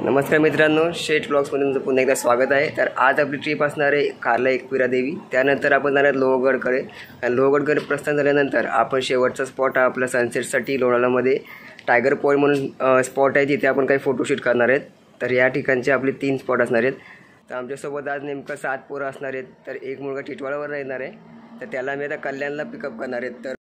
नमस्कार मित्रांनो, शेट ब्लॉग्समध्ये तुमचं पुन्हा एकदा स्वागत आहे। तर आज आपली ट्रिप असणार आहे कार्ला एकविरा देवी, त्यानंतर आपण जाणार लोहगडकडे। आणि लोहगडकडे प्रस्थान झाल्यानंतर आपण शेवटचा स्पॉट हा आपला सनसेटसाठी लोणावळ्यामध्ये टायगर पॉईंट म्हणून स्पॉट आहे, तिथे आपण काही फोटोशूट करणार आहेत। तर या ठिकाणचे आपले 3 स्पॉट असणार आहेत। तर आमच्यासोबत आज नेमकं 7 पोरं असणार आहेत। तर एक मुलगा टिटवाळावर येणार आहे, तर त्याला मी आता कल्याणला पिकअप करणार आहेत। तर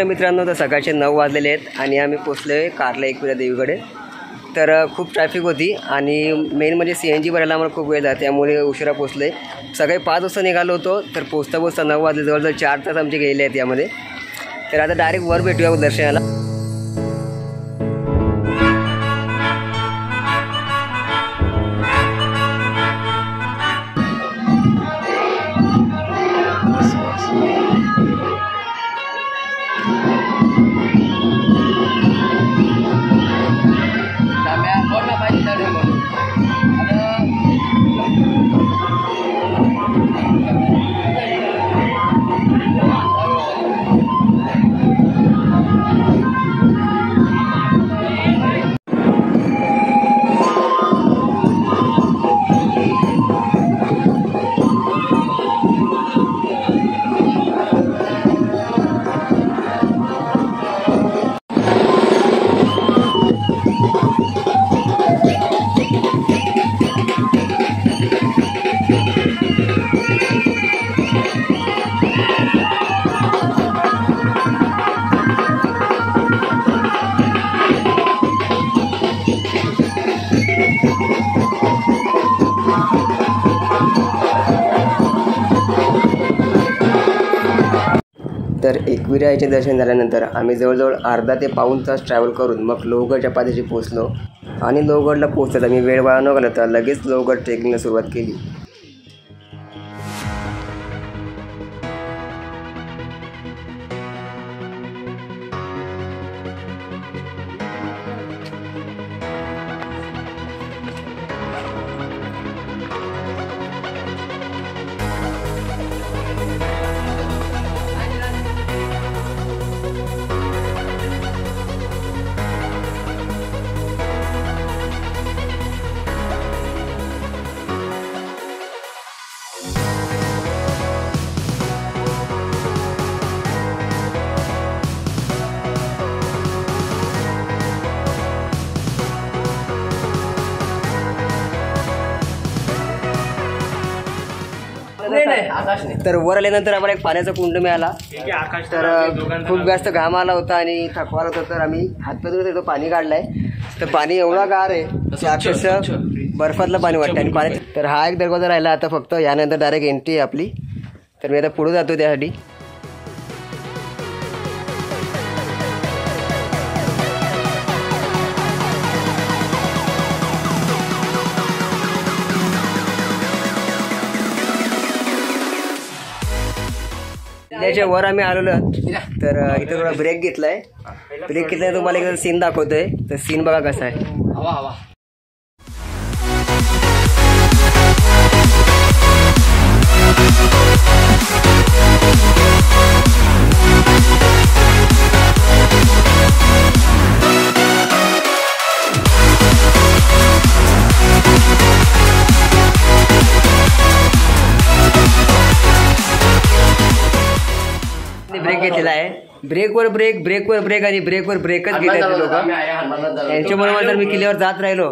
मित्रांनो, तर सकाळचे 9 वाजलेले आहेत आणि आम्ही पोचलो आहे कार्ला एकविरा देवीकडे। तर खूप ट्रॅफिक होती आणि मेन म्हणजे CNG भरायला आम्हाला खूप वेळ झाला, त्यामुळे उशिरा पोचले। सकाळी 5 वाजता निघालो होतो, तर पोचता 9 वाजले, जवळजवळ 4 तास आमचे गेले आहेत यामध्ये। तर आता डायरेक्ट वर भेटूया दर्शनाला। तर एकविराचे दर्शन झाल्यानंतर आम्ही जवळजवळ अर्धा ते पाऊण तास ट्रॅव्हल करून मग लोहगडच्या पायथ्याशी पोचलो। आणि लोहगडला पोचल्यात आम्ही वेळ वाया न घालवता लगेच लोहगड ट्रेकिंगला सुरुवात केली। तर वर आल्यानंतर आम्हाला एक पाण्याचा कुंड मिळाला। तर खूप जास्त घाम आला होता आणि थकवा होता, तर आम्ही हातपाय पाणी काढलंय। तर पाणी एवढा गार आहे की अक्षरशः बर्फातलं पाणी वाटतं आणि पाणी। तर हा एक दरवाजा राहिला आता फक्त, यानंतर डायरेक्ट एंट्री आहे आपली। तर मी आता पुढे जातो त्यासाठी। टेकडीच्या वर आम्ही आलेलो तर इथं थोडा ब्रेक घेतलाय. ब्रेक घेतलाय तुम्हाला एक सीन दाखवतोय. तर सीन बघा कसा आहे. ब्रेक घेतलेला आहे. ब्रेकवर ब्रेक, ब्रेकवर ब्रेक आणि ब्रेकवर ब्रेकच घेतात लोक. यांच्याबरोबर जर मी किल्ल्यावर जात राहिलो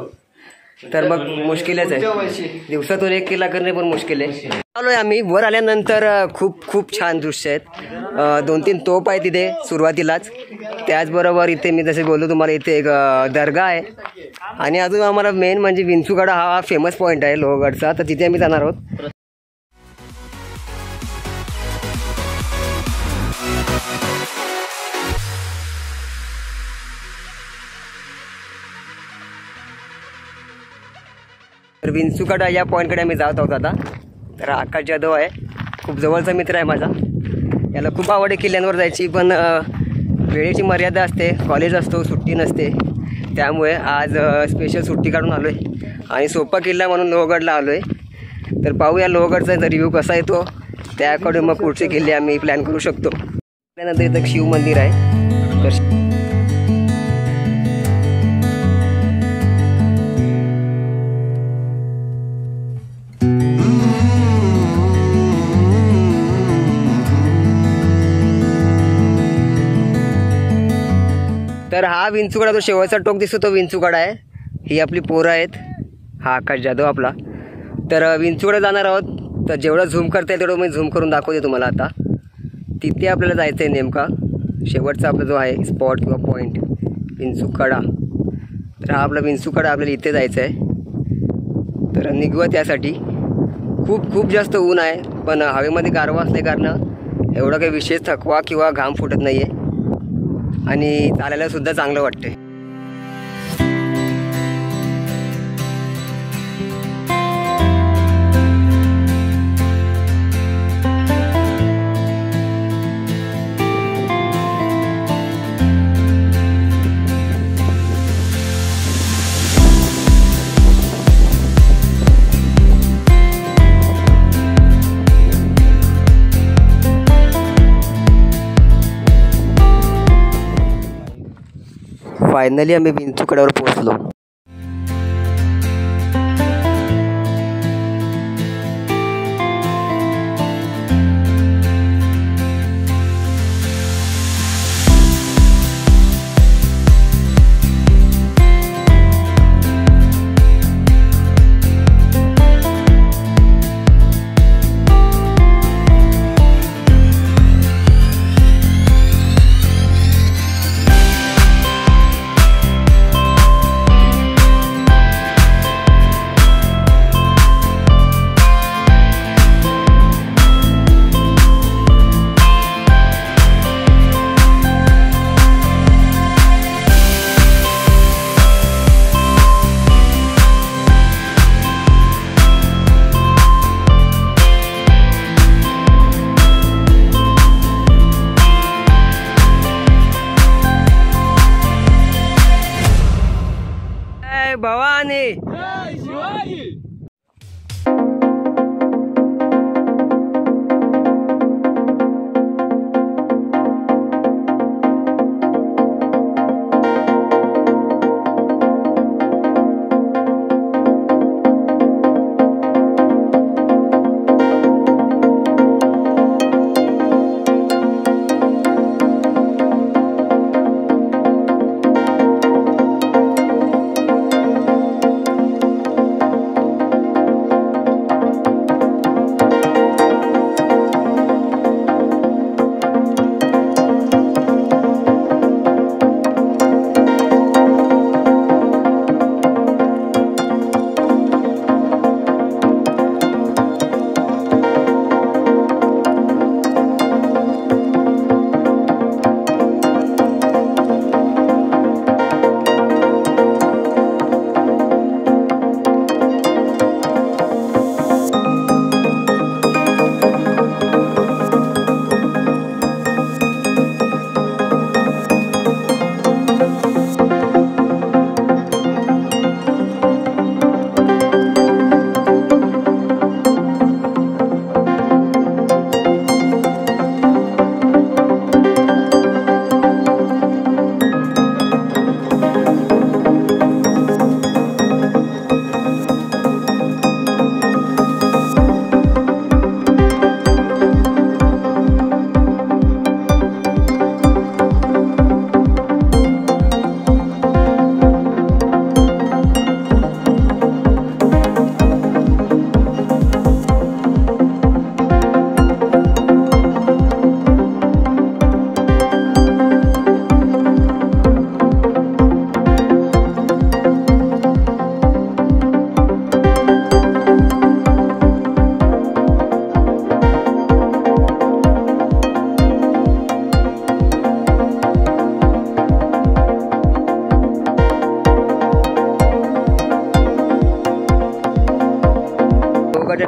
तर मग मुश्किलच आहे. दिवसातून 1 किल्ला करणे पण मुश्किल आहे. आलोय आम्ही. वर आल्यानंतर खूप खूप छान दृश्य आहेत. 2-3 तोफ आहे तिथे सुरुवातीलाच. त्याचबरोबर इथे मी जसे बोललो तुम्हाला इथे एक दर्गा आहे. आणि अजून आम्हाला मेन म्हणजे विंचूगडा हा फेमस पॉईंट आहे लोहगडचा. तर तिथे आम्ही जाणार आहोत. तर विंचूगडा या पॉईंटकडे आम्ही जात आहोत आता. तर आकाश जाधव आहे, खूप जवळचा मित्र आहे माझा. याला खूप आवड आहे किल्ल्यांवर जायची, पण वेळेची मर्यादा असते, कॉलेज असतो, सुट्टी नसते. त्यामुळे आज स्पेशल सुट्टी काढून आलो आहे आणि सोपा किल्ला म्हणून लोहगडला आलो आहे. तर पाहूया लोहगडचा रिव्ह्यू कसा येतो, त्याकडून मग पुढचे किल्ले आम्ही प्लॅन करू शकतो. त्यानंतर इथं शिव मंदिर आहे. तर तर हा विंचूगडा, तो शेवटचा टोक दिसतो तो विंचूगडा आहे. ही आपली पोरं आहेत. हा आकाश जाधव आपला. तर विंचूगडा जाणार आहोत. तर जेवढं झूम करता येईल तेवढं मी झूम करून दाखवते तुम्हाला. आता तिथे आपल्याला जायचं आहे नेमका शेवटचा आपला जो आहे स्पॉट किंवा पॉईंट विंचूगडा. तर हा आपला विंचूगडा आपल्याला इथे जायचं आहे. तर निघूया त्यासाठी. खूप खूप जास्त ऊन आहे, पण हवेमध्ये गारवा असल्या कारण एवढा काही विशेष थकवा किंवा घाम फुटत नाही आहे आणि चालायला सुद्धा चांगलं वाटतंय. फायनली आम्ही विंचूगडावर पोहोचलो. भवानी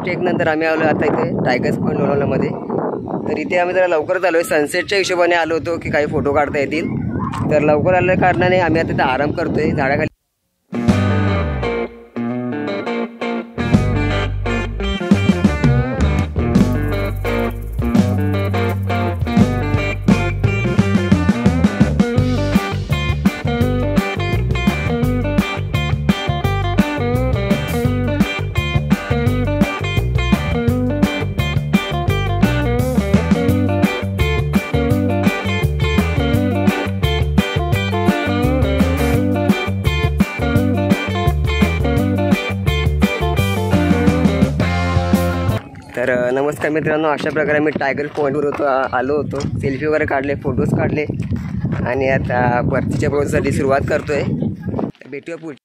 टेकनंतर आम्ही आलो आता इथे टायगर्स पॉईंट लोणावळ्यामध्ये. तर इथे आम्ही जरा लवकरच आलो आहे, सनसेटच्या हिशोबाने आलो होतो की काही फोटो काढता येतील. तर लवकर आल्या कारणाने आम्ही आता इथे आराम करतो आहे झाडाखाली. तर नमस्कार मित्रांनो, अशा प्रकारे मी टायगर पॉईंटवर आलो होतो. सेल्फी वगैरे काढले, फोटोज काढले आणि आता परतीच्या प्रोसेससाठी सुरुवात करतो आहे. भेटूया पुढच्या